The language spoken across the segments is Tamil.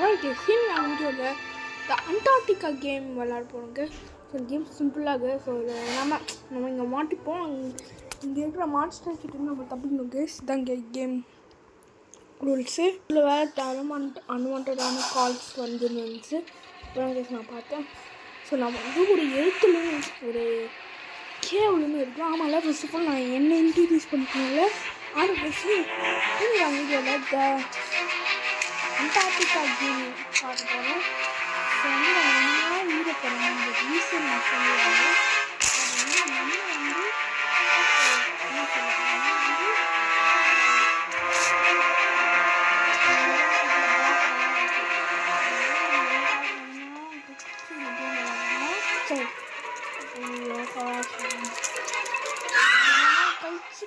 ஓகே நான் வீடியோவில் இந்த அண்டார்டிகா கேம் விளாட போகிறோங்க. ஸோ கேம் சிம்பிளாக. ஸோ நம்ம இங்கே மாட்டிப்போம். இங்கே இருக்கிற மான்ஸ்டர் கிட்ட நம்ம தப்பிக்கணும் கேஸ். இதான் இங்கே கேம் ரூல்ஸு. இதில் வேறு அன்வான்டான கால்ஸ் வந்துருந்துச்சு. அப்புறம் கேஸ் நான் பார்த்தேன். ஸோ நம்ம வந்து ஒரு எழுத்துலேயும் ஒரு கேவ்லேருந்து இருக்கும். ஆமாம்ல, ஃபர்ஸ்ட் ஆஃப் ஆல் நான் என்ன இன்ட்ரடியூஸ் பண்ணிக்கணும்ல ஆனால் ஃபஸ்ட்டு இந்த வீடியோவில் த அண்டார்டிகா கேம் பார்க்க போகிறோம். ஸோ வந்து நம்ம என்ன வீடியோ போகிறோம் இந்த ரீசன் நான் சொல்லிடுவாங்க. அது வந்து நம்ம வந்து என்ன சொல்லுவாங்க சரி கழிச்சு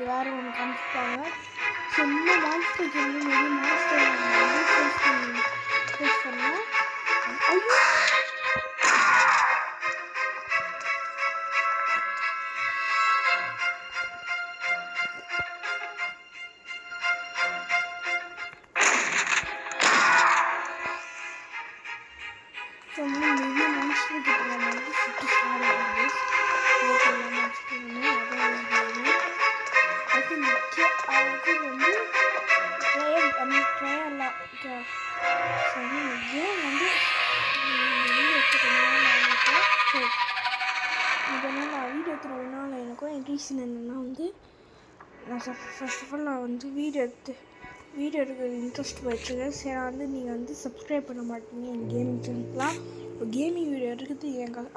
வேறு ஒன்று காமிச்சிருப்பாங்க. ஸோ இந்த மான்ஸ்டருக்கு வந்து நிறைய மான்ஸ்டர் வந்து ஃபேஸ் பண்ணோம். ஸோ வந்து நிறைய மான்ஸ்டர் கிட்ட நம்ம வந்து சுற்றி சாடுவாங்க. அது முக்கிய அது வந்து ட்ரையர்லாம் கேம் வந்து வீடியோ எடுத்துறதுனால எனக்கும் என் ரீசன் என்னென்னா வந்து நான் ஃபர்ஸ்ட் ஆஃப் ஆல் நான் வந்து வீடியோ எடுக்கிற இன்ட்ரெஸ்ட் வச்சுருக்கேன். சரி வந்து நீங்கள் வந்து சப்ஸ்கிரைப் பண்ண மாட்டீங்க என் கேமிங் சேனலுக்குலாம். இப்போ கேமிங் வீடியோ எடுக்கிறது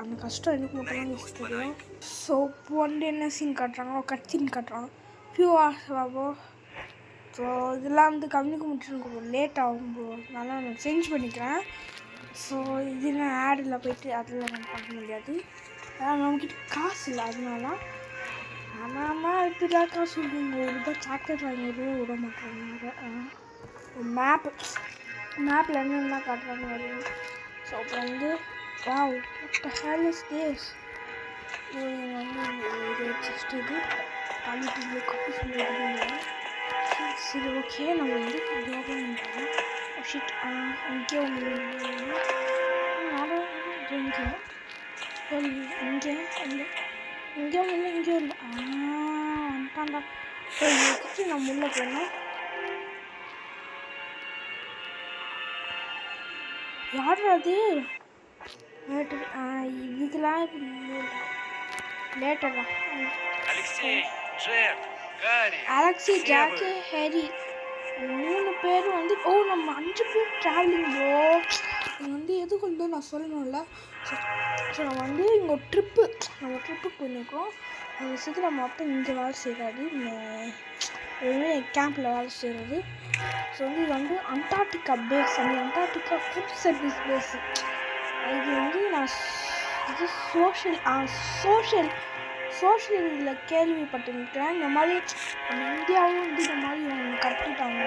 அந்த கஷ்டம் எனக்கு மட்டும் தான் தெரியும். ஸோ இப்போ வந்து என்ன சீன் காட்டுறாங்க, கட் சீன் காட்டுறாங்க, ஃபியூ ஹவர்ஸ் ஆகும். ஸோ இதெல்லாம் வந்து கம்யூனிக்க முடிச்சு லேட் ஆகும். அதனால நான் சேஞ்ச் பண்ணிக்கிறேன். ஸோ இதெல்லாம் ஆடில் போய்ட்டு அதில் நம்ம பார்க்க முடியாது. அதான் நம்மக்கிட்ட காசு இல்லை. அதனால ஆனால் இப்படிதான் காசு சொல்லுவீங்க. ஒரு ரூபாய் சாக்லேட் வாங்கி விட மாட்டாங்க. மேப்பில் என்னென்ன காட்டுறாங்க வரும். ஸோ அப்புறம் வந்து wow what the hell is this. வந்து இது வச்சுட்டு பண்ணிட்டு காப்பி சொல்லிடுவாங்க. சரி ஓகே நம்ம வந்து ஓப்பன் பண்ணுறோம். ஷிட் இங்கே ஒன்று இங்கே ஒன்று இங்கே இல்லை வந்துட்டான்டா. வச்சுட்டு நம்ம உள்ளே போனோம். யார் அது இதெல்லாம் லேட்டரா அலெக்சி, ஜாக்கி, ஹேரி 3 பேர் வந்து நம்ம 5 பேர் ட்ராவலிங். இது வந்து எதுக்கு வந்து நான் சொல்லணும்ல. ஸோ நம்ம வந்து இங்கே நம்ம ட்ரிப்புக்கு போயிருக்கோம். அந்த விஷயத்தில் நம்ம அப்போ இங்கே வேலை செய்கிறாரு, கேம்பில் வேலை செய்கிறது. ஸோ வந்து இது வந்து அண்டார்டிகா பேஸ், அந்த அண்டார்டிகா ஃபுட் சர்வீஸ் பேஸ். இது வந்து நான் இது சோஷியல் இதில் கேள்விப்பட்டிருக்கிறேன். இந்த மாதிரி நம்ம இந்தியாவும் வந்து இந்த மாதிரி ஒன்று கட்டிட்டாங்க.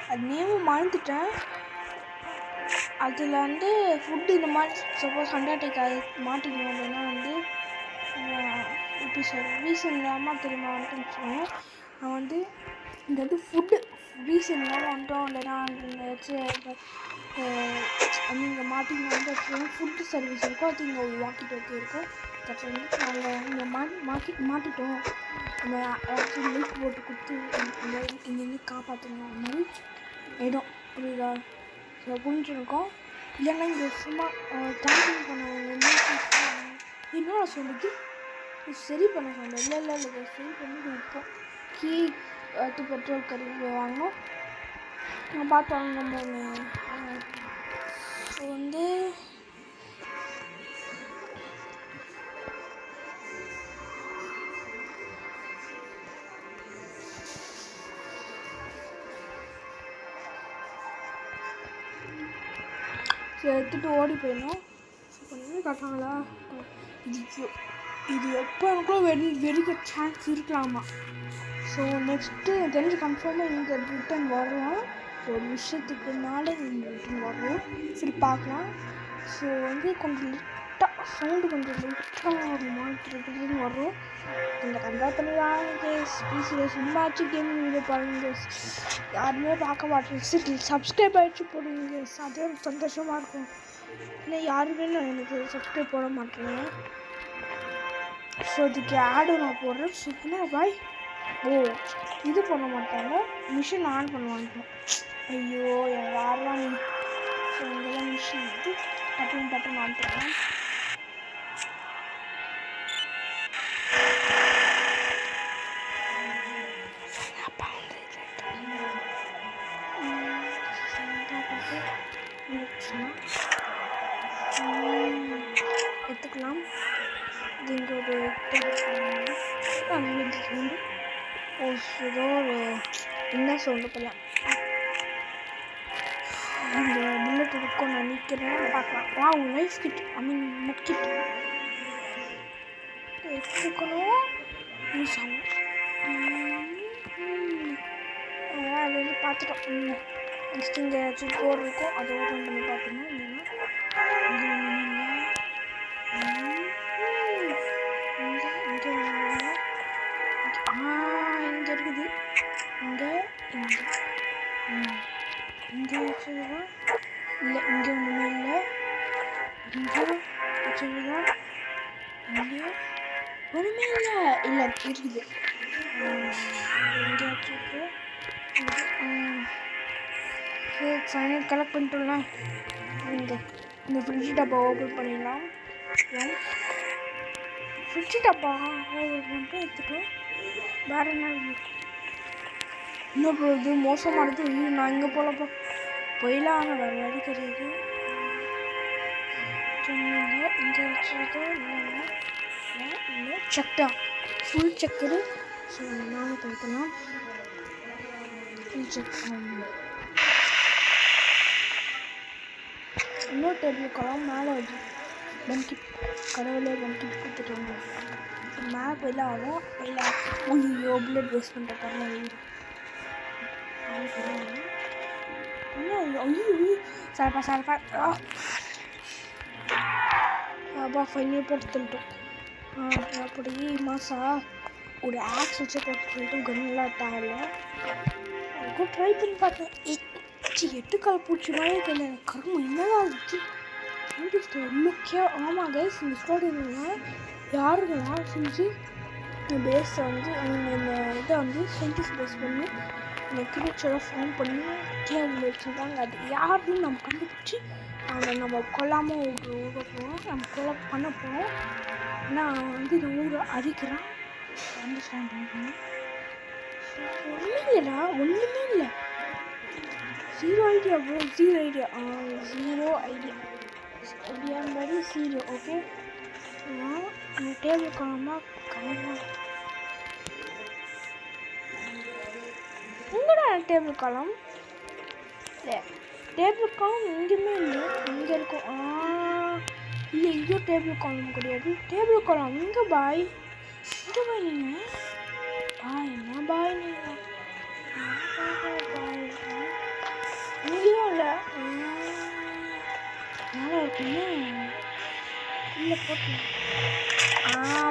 அது நேமும் மறந்துட்டேன். அதில் வந்து ஃபுட்டு இந்த மாதிரி சப்போஸ் அண்டார்டிகா மாட்டிக்கணும் அப்படின்னா வந்து எப்படி ரீசன் இல்லாமல் தெரியுமா வந்துட்டுன்னு வச்சுக்கோங்க. நான் வந்து இந்த வந்து ஃபுட்டு ரீசன் இல்லாமல் வந்துட்டோம் இல்லைன்னா இங்கே மாட்டிக்கணும் வந்து ஃபுட்டு சர்வீஸ் இருக்கும். அது இங்கே வாக்கி டோக்கி இருக்கும். அது வந்து நாங்கள் இங்கே மாட்டிட்டோம். நம்ம ஏதாச்சும் லைஃப் போட்டு கொடுத்து இங்கேருந்து காப்பாற்றணும். அந்த மாதிரி இடம் புரியுதா? ஸோ புரிஞ்சுருக்கோம். இல்லைன்னா இங்கே சும்மா கேம்பிங் பண்ணவங்க என்ன சொல்லுது சரி பண்ண சொன்னேன். இல்லை சரி பண்ணி இப்போ கீ பெட்ரோல் கருவி வாங்கினோம். நான் பார்த்தோம் நம்ம ஸோ வந்து எடுத்துகிட்டு ஓடி போயிடணும். ஸோ கொஞ்சம் காட்டாங்களா இது எப்போ எனக்குள்ள வெடிக்க சான்ஸ் இருக்கலாமா. ஸோ நெக்ஸ்ட்டு தெரிஞ்சு கன்ஃபார்மாக இங்கே ரிட்டன் வரலாம். ஒரு விஷயத்துக்குனால இங்கே ரிட்டன் வரலாம். சரி பார்க்கலாம். ஸோ வந்து கொஞ்சம் லிட்டாக சவுண்டு கொஞ்சம் லிட்டாக ஒரு மாதிரி வரும். இந்த கன்வெர்ட் பண்ணிடலாம் கேஸ். ப்ளீஸ் சும்மாச்சு கேமிங் வீடியோ பாருங்க கேஸ். யாருமே பார்க்க மாட்டேங்க. சரி சப்ஸ்கிரைப் ஆகிடுச்சு போடுங்க கேஸ். அதே சந்தோஷமாக இருக்கும். இல்லை யாருமே எனக்கு சப்ஸ்கிரைப் போட மாட்டேங்க. ஸோ இதுக்கு ஆடு நான் போடுறேன். ஸோ என்ன பாய் இது பண்ண மாட்டாங்க. மிஷின் ஆன் பண்ண மாட்டோம். ஐயோ என் யாரெல்லாம் நீ. ஸோ இங்கெல்லாம் மிஷின் இது டக்குன்னு ஆன் பண்ணலாம். எடுத்துக்கலாம். இது இங்கே ஒரு சவுண்டு ஏதோ ஒரு என்ன சவுண்டு போகலாம். இந்த புல்லட் இருக்கும் நான் நிற்கிறேன் பார்க்கலாம். லைஃப் கிட் மெட் கிட் எடுத்துக்கணும். யூஸ் ஆகும். அது வந்து பார்த்துட்டோம். நெக்ஸ்ட் இங்கே ஏதாச்சும் கோர் இருக்கும். அதை ஓப்பன் பண்ணி பார்த்தோம்னா இங்கே இருக்குது. இங்கே வச்சதுதான் இல்லை. இங்கே ஒன்றுமே இல்லை. இங்கே வச்சதுதான் இங்கே ஒன்றுமே இல்லை இருக்குது. இங்கே வச்சுருக்கு. சைனல் கலெக்ட் பண்ணிட்டோம்னா இந்த ஃப்ரிட்ஜ் டப்பா ஓப்பன் பண்ணிடலாம். ஃப்ரிட்ஜ் டப்பா ஓப்பன் பண்ணிட்டு எடுத்துட்டோம். வேறு என்ன இன்னும் இது மோசமானது. நான் இங்கே போகலப்போ போயிடலாம். ஆனால் வேறு வழி கிடையாது. இங்கே வச்சுருக்கோ இல்லை செக்டா ஃபுல் செக்கரு. ஸோ நானும் போய்க்கலாம். ஃபுல் செக் இன்னொரு டேபிள் காலம் மேலே வச்சு பென்கிட் கடவுளே பென்கிட் கொடுத்துட்டாங்க. மேலே போயிடலாம். ஆகும் போயிடலாம். ஐயோ பிளட் வேஸ்ட் பண்ணுற பாருங்க. சார்பா அப்பா ஃபைனல் போட்டு தள்ளிட்டோம். அப்படி மாசா ஒரு ஆக்ஸ் வச்சு போட்டு தள்ளிட்டோம். கன்லாம் தேவையில்ல. அதுக்கும் ட்ரை பண்ணி பார்த்தேன். 8 கால் பூச்சி மாதிரி தெரியல. கரும்பு என்னதான் இருந்துச்சு. ஆமாம் கைஸ், இந்த ஸ்டோரி என்னன்னா யாருங்கெல்லாம் செஞ்சு இந்த பேஸை வந்து இந்த இதை வந்து சயின்டிஸ்ட் பேஸ் பண்ணி இந்த கிரியேச்சரை ஃபார்ம் பண்ணி கேபிள் வச்சுருக்காங்க. அது யாருன்னு நம்ம கண்டுபிடிச்சி அதை நம்ம கொல்லாமல் ஊற போகிறோம். நம்ம கொலை பண்ண போகிறோம். ஆனால் அவன் வந்து இந்த ஊரை அழிக்கிறான். அண்டர்ஸ்டாண்ட் பண்ணிக்கணும். ஒன்றுமே இல்லை. Zero idea bro. Zero idea மாதிரி ஜீரோ. ஓகே டேபிள் காலமாக கவனம். எங்கடா டேபிள் காலம்? இல்லை டேபிள் காலம் எங்கேயுமே இல்லை. இங்கே இருக்கும். இல்லை ஐயோ டேபிள் காலம் கிடையாது. டேபிள் காலம் இங்கே பாய். இங்கே பாய் நீங்கள் என்ன பாய் நீங்கள் இங்கேயும் இல்லை. நல்லா இருக்குன்னு இல்லை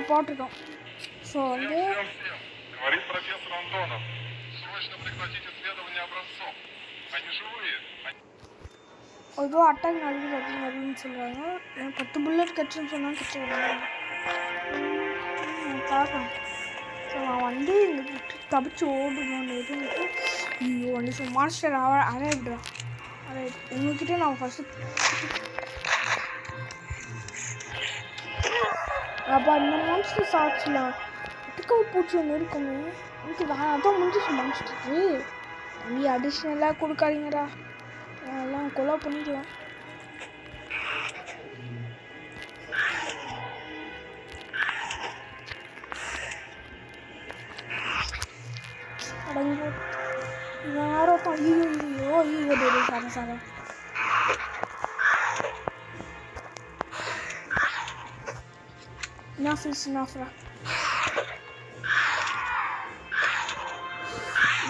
போட்டுட்டோம். ஸோ வந்து ஏதோ அட்டாக் நடக்குது அப்படின்னு சொல்லுவாங்க. 10 புல்லட் கட்சின்னு சொன்னால் கட்சி பார்க்கலாம். ஸோ நான் வந்து இங்கே தப்பிச்சு ஓடுனோன்னு எதுவும் ஐயோ வந்து ஸோ மாஸ்டர் அரை விடுறான். அரை உங்ககிட்ட நான் ஃபஸ்ட்டு அப்போ இந்த மான்ஸ்டர் சாட்சிலாம் எட்டுக்கால் பூச்சி ஒன்று இருக்குமே. எனக்கு வேறு அதான் முடிஞ்சிச்சு மான்ஸ்டருக்கு. தம்பி அடிஷ்னலாக கொடுக்காதீங்கடா. எல்லாம் கொலை பண்ணிக்கலாம். அடங்கி யாரோ ஐயோ சாதா Enough is enough.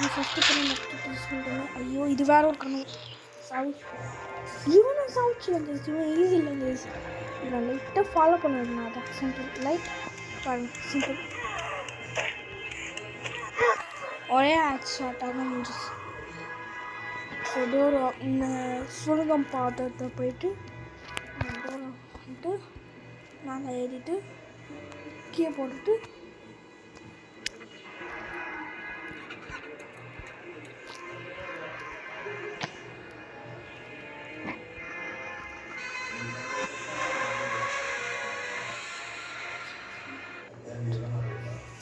நான் ஃபஸ்ட்டு பண்ண நெக்ஸ்ட் யூஸ் பண்ணுறேன். ஐயோ இது வேற ஒரு கனவு. சாவி இவனை சாவிச்சு வந்துருச்சு. இவன் ஈஸி இல்லைங்க. இவனை லைட்டாக ஃபாலோ பண்ணுவேன். நான் அதான் சிம்பிள் லைட் சிம்பிள் ஒரே ஆக்ஷாட்டாக தான் முடிஞ்சிச்சு. ஸோ டோர் இந்த சுருங்கம் பாத்திரத்தை போயிட்டு டோர் பண்ணிட்டு மேலே ஏறிட்டு கீழே போட்டுட்டு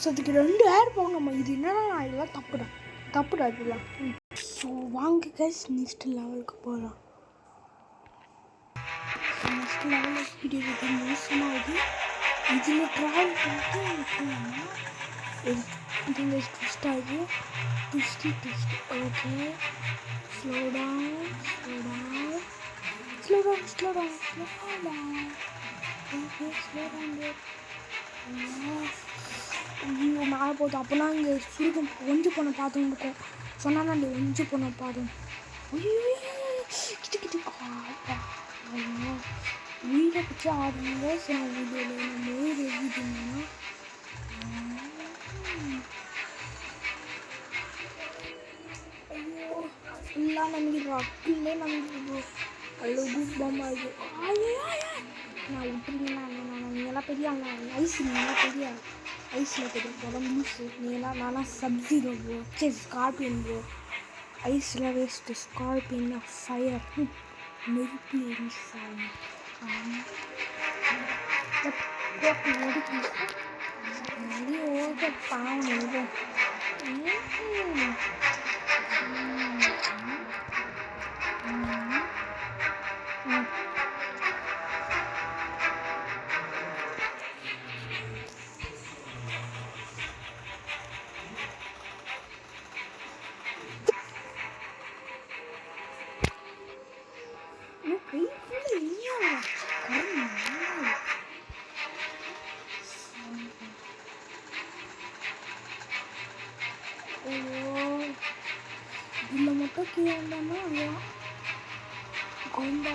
ஸோ அதுக்கு 2 ஏர் போகணுமா? இது என்னன்னா இதெல்லாம் தப்புடா இதெல்லாம். ஸோ வாங்க கைஸ் நெக்ஸ்ட் லெவலுக்கு போகலாம். நெக்ஸ்ட் லெவலில் வீடியோ இது மோசமாகுது. இதில் ட்ராவல் பண்ணிட்டு இதில் ட்விஸ்ட் ஆகுது. Twist okay. ஸ்லோ டவுன் ஐயோ மேலே போகுது. அப்போனா இங்கே சுருக்கம் ஒஞ்சு போன பாதம் இருக்கும். சொன்னாலும் அந்த ஒஞ்சு போன பாதம். ஐயோ கிட்ட ஐயோ வீடை பற்றி ஆடுங்க. சரி வீடியோவில் நம்ம வீடு எழுதிட்டீங்கன்னா ஐயோ ஃபுல்லாக நம்பிடுறோம். அப்படியே நம்பிடுறோம். அவ்வளோ பொம்மை இது. நான் விட்டுருங்கன்னா நீங்களாம் பெரிய ஐஸ் நீங்களாம் பெரிய ஐஸில் பெரிய படம் லூஸு. நீங்களாம் நான்லாம் சப்ஜீரோ ப்ரோ. சரி ஸ்கார்பியன் ப்ரோ. ஐஸில் வேஸ்ட்டு. ஸ்கார்பியன் ஃபயர் நெருப்பு எரிசாங்க. ஓக பாவம் இது. இதில் மட்டும் கீழே வந்தோம்னா அவ்வளோ கோந்தா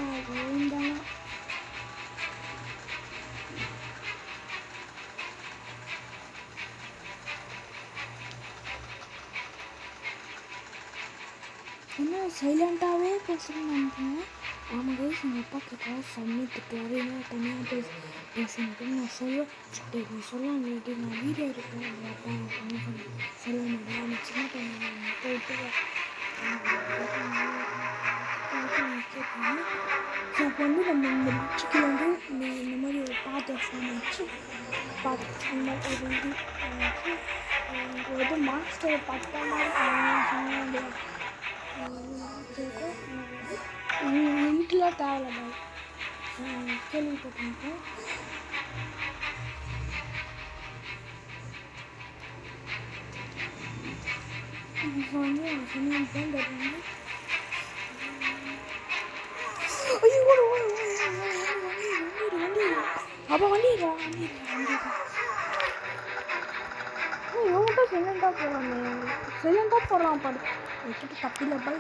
என்ன சைலண்ட்டாகவே பேசுகிறேன்னு நினைக்கிறேன். ஆமாம் கைஸ் எங்கள் அப்பா கிட்ட சம்மி திட்டுவார். ஏன்னா தனியாக பேசினது நான் சொல்ல வேண்டிய நான் வீடியோ இருக்கேன். எங்கள் அப்பா சொல்ல மாட்டேன். நான் சின்ன பையன் போயிட்டு கேட்பாங்க. ஸோ அப்போ வந்து நம்ம இந்த புச்சுக்கு வந்து இந்த மாதிரி ஒரு பாத்திர ஃபோன் வச்சு இந்த மாதிரி ஒரு இது வந்து மாஸ்டர் பட்ட மாதிரி வீட்டில் தேவையில்லை கேள்விப்பட்டிருக்கேன். இப்போ வந்து சொன்னேன் தருவாங்க. அப்போ வண்டிடுறா இவங்கள்ட்ட சைலண்டாக போடுறான் பாடு. வச்சுட்டு தப்பில் போய்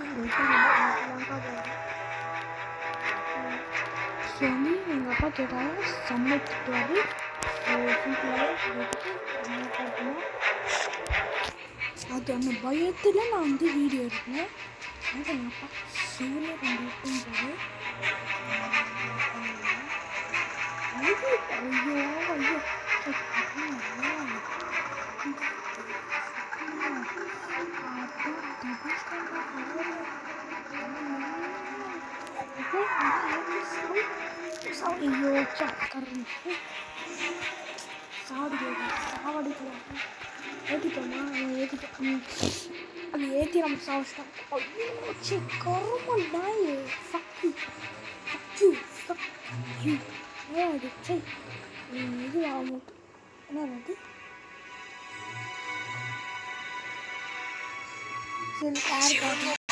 ஸோ வந்து எங்கள் அப்பா கேட்டாலும் சமைச்சிட்டு அது அந்த பயத்தில் நான் வந்து வீடியோ எடுப்பேன். அது எங்கள் அப்பா சிவனை 2 இருக்கும் போது ஐயோ ஐயோ சக்கரம் சாவடிக்கலாம். ஏற்றிட்டோமா? ஏற்றிட்டோம். அது ஏற்றி நம்ம சாவச்சிட்டோம். ஐயோ சி கரும நாய். அது சரி இது ஆகும். என்ன அது? சரி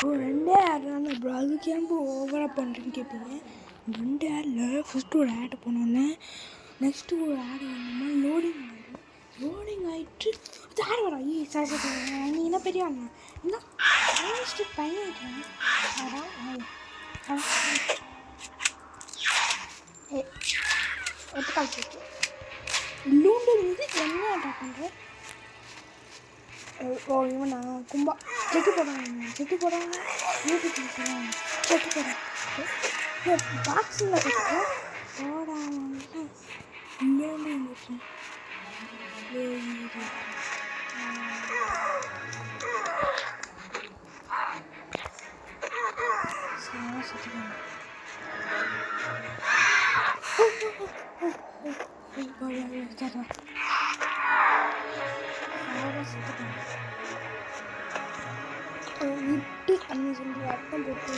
ப்ரோ 2 ஏர் தானே ப்ரோ. அதுக்கு ஏன் ப்ரோ ஓவராக பண்ணுறேன்னு கேட்பீங்க. 2 ஏரில் ஃபஸ்ட்டு ஒரு ஆட் போனோன்னே நெக்ஸ்ட்டு ஒரு ஆடு வேணுமா லோடிங் ஆகிடும். லோடிங் ஆயிட்டு அது யார் வரா? சார் நீ என்ன பெரிய அண்ணா என்ன பையன் எட்டுக்கால் போச்சு லூண்டு இருந்து என்ன அட்டாக் பண்ணுறேன். ஓ இவன் நான் கும்பா செட்டு போடுறாங்க யூடியூப் போடுறாங்க செட்டு போடுறேன் பாக்ஸில் கற்றுக்கேன் போடாமல் லூண்டு இருந்துச்சு. விட்டு அண்ணன் சொல்லி அர்த்தம் போட்டு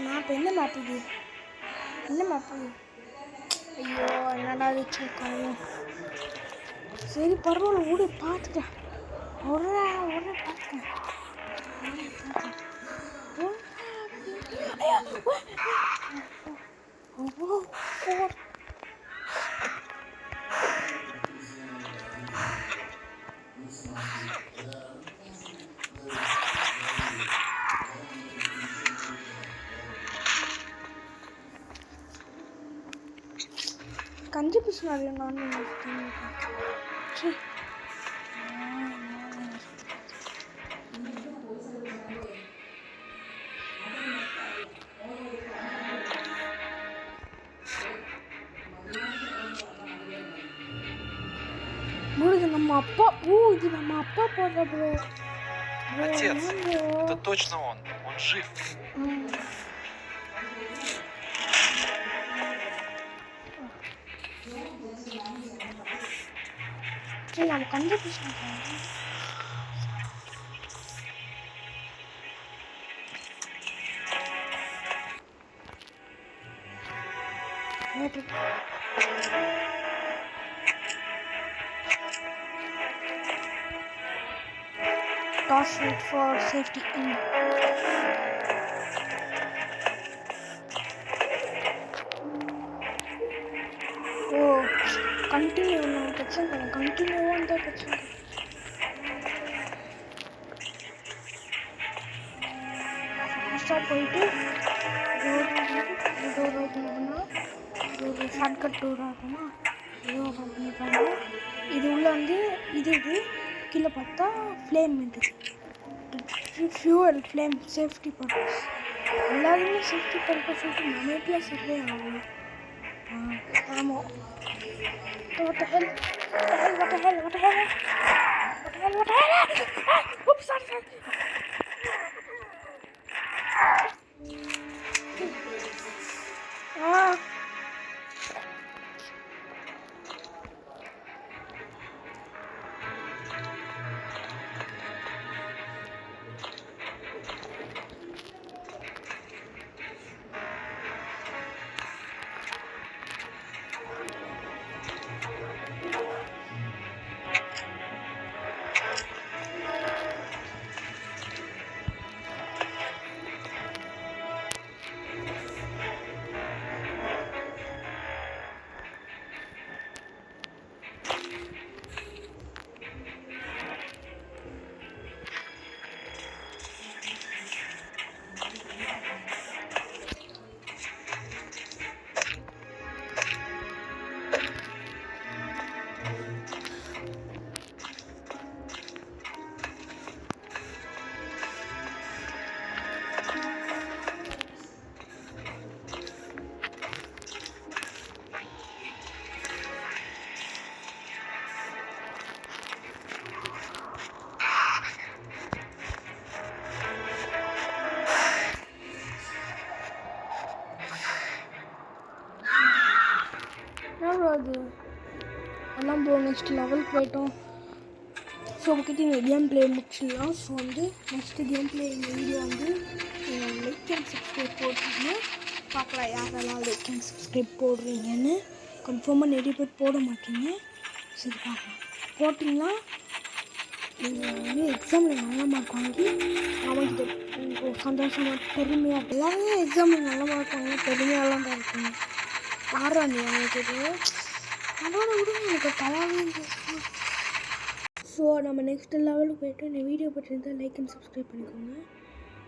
நான் இப்போ என்ன மேப் இது என்ன மேப்பு? ஐயோ என்னடா வச்சுருக்காங்க. சரி பரவாயில்ல விடு பார்த்துட்டேன் ஒரு பார்த்துட்டேன். கஞ்சி பிசுனாரு நான் இது நம்ம அப்பா. இது நம்ம அப்பா போடுற ப்ரோ. Отец, это точно он жив. நம்ம கண்டுபிடிச்சோம். Toss it for safety in. Continue continue अंदर स्टार्ट போயிட்டு டோர் ஓபன் பண்ணா ஒரு ஷார்ட்கட் டோரா இருக்குமா இது ஓபன் பண்ணி பாருங்க. இது உள்ள வந்து இது கீழே பார்த்தா ஃப்ளேம் இருக்குது ஃபியூவல் ஃப்ளேம் சேஃப்டி பர்பஸ் எல்லாருமே சேஃப்டி பர்பஸ் நம்ம வீட்டில் சர்வே ஆகும். ஆமாம். What the hell? What the hell? What the hell? What the hell? What the hell? What the hell? Oops, sorry. அது எல்லாம் ப்ரோ நெக்ஸ்ட் லெவலுக்கு போயிட்டோம். ஸோ உங்ககிட்ட இந்த கேம் பிளே முடிச்சிடலாம். ஸோ வந்து நெக்ஸ்ட்டு கேம் பிளே இந்த வீடியோ வந்து லைக் அண்ட் சப்ஸ்கிரைப் போட்டிங்கன்னா பார்க்கலாம் யாரெல்லாம் லைக் அண்ட் சப்ஸ்கிரைப் போடுறீங்கன்னு. கன்ஃபார்மாக நிறைய பேர் போட மாட்டீங்க. சரி பார்க்கலாம். போட்டிங்கன்னா நீங்கள் வந்து எக்ஸாமில் நல்ல மார்க் வாங்கி அவங்ககிட்ட சந்தோஷமாக பெருமையாக எல்லாருமே எக்ஸாமில் நல்ல மார்க் வாங்கி பெருமையாலாம் தான் இருக்குங்க. யாரா நீ அவங்ககிட்ட அதோட விடுங்க எனக்கு தலையாவே. ஸோ நம்ம நெக்ஸ்ட் லெவலுக்கு போய்ட்டு இந்த வீடியோ பற்றிருந்தால் லைக் அண்ட் சப்ஸ்கிரைப் பண்ணிக்கோங்க.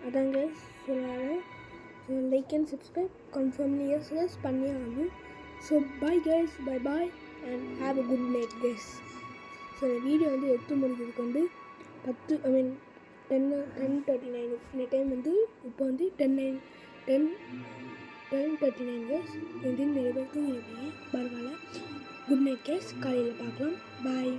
அதாங்க சொல்லாமல் லைக் அண்ட் சப்ஸ்கிரைப் கன்ஃபார்ம் எஸ் பண்ணி ஆகணும். So bye guys, bye and have a good night guys. So இந்த வீடியோ வந்து எடுத்து முடிக்கிறதுக்கு வந்து 10:39 இந்த டைம் வந்து இப்போ வந்து 10:39 கைஸ். இது நிறைய பேருக்கு இருப்பீங்க, பரவாயில்ல. குட் நைட் கைஸ், காலையில் பார்க்கலாம். பாய்.